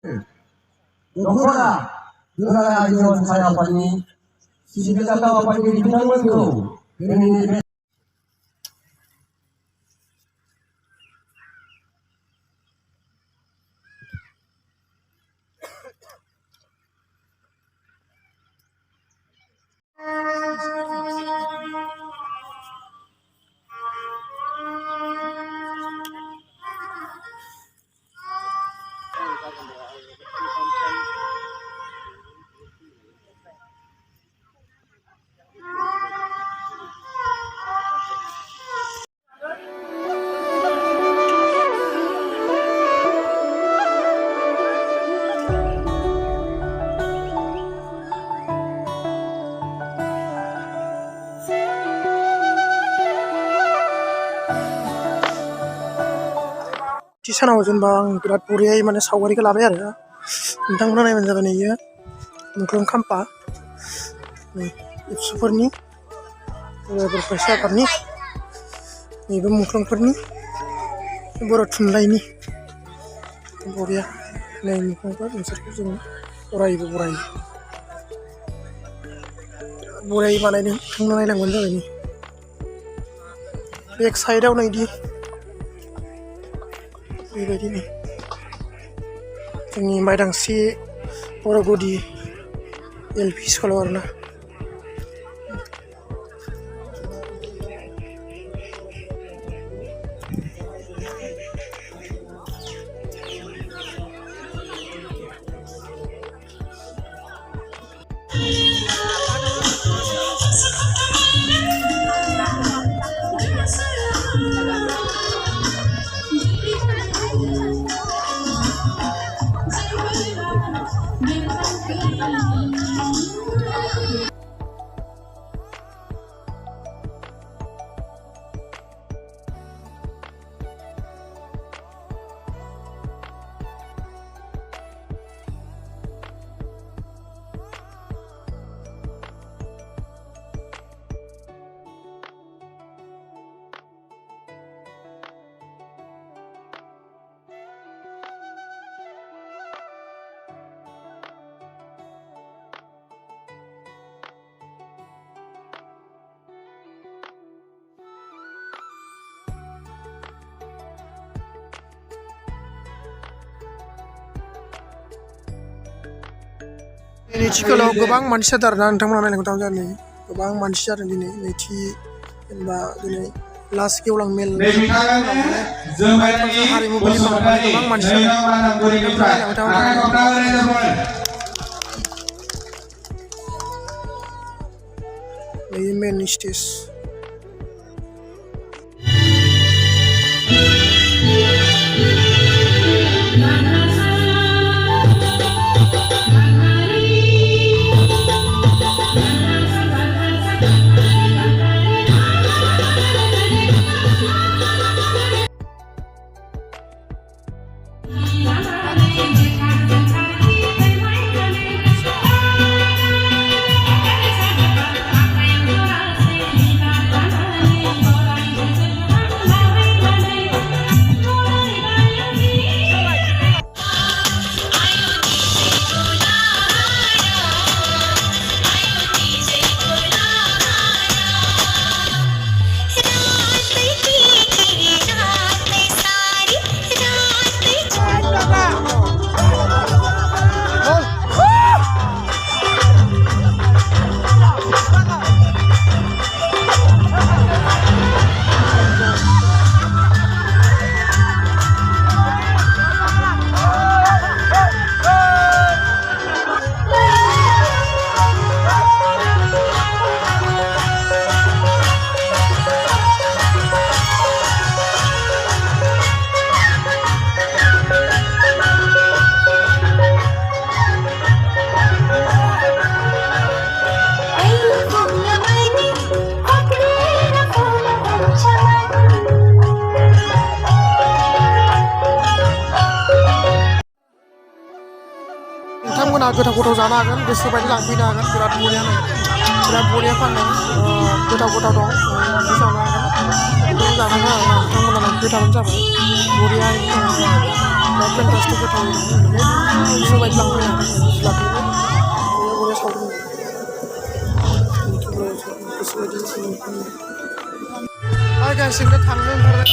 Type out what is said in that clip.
दख'ना गोरा आयजन साया आफादनि सिबिजाथाव आफादगिरि बिथांमोनखौ दिनैनि बे थि सानाव जेनेबा आं बिराद बरियायै माने सावगारिखौ लाबाय आरो नोंथांमोना नायबानो जाबाय नैयो मुंख्लं खाम्फा एबसुफोरनि फरायसाफोरनि नैबे मुंख्लंफोरनि बर' थुनलाइनि बरिया नै मुंख्लंफोर नोंसोरखौ जों अरायबो बरायै बानायदों थांना नायलांबानो जाबाय नै बेक साइडआव नायदि बेबायदिनो जोंनि माइदांस्रि बर' गुदि LP स्कुलाव आरोना नैथिखोलाव गोबां मानसि जादों आरोना नोंथांमोना नायलांबाय जादों गोबां मानसि जादों दिनै नैथि जेनेबा दिनै लास्ट गेवलां मेल हारिमुफोरनि गोबां मानसि जादों मेन स्टेज गोथाव गोथाव जानो हागोन गोसोबायदि लांफैनो हागोन बिराद बरिया फानदों गोथाव दं जानो हागोन जानांगौ आरोना नोंथांमोना लांफैबाय थाबानो जाबाय बरिया फेन्टास्टिक गोथाव गासिबो थांनो ओंखारबाय